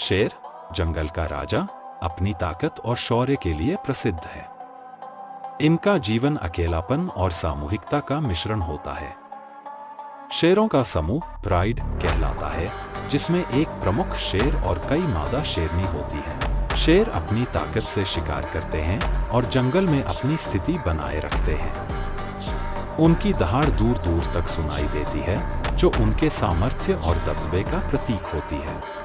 शेर, जंगल का राजा, अपनी ताकत और शौर्य के लिए प्रसिद्ध है। इनका जीवन अकेलापन और सामूहिकता का मिश्रण होता है। शेरों का समूह प्राइड कहलाता है, जिसमें एक प्रमुख शेर और कई मादा शेरनी होती हैं। शेर अपनी ताकत से शिकार करते हैं और जंगल में अपनी स्थिति बनाए रखते हैं। उनकी दहाड़ दूर दूर तक सुनाई देती है, जो उनके सामर्थ्य और दबदबे का प्रतीक होती है।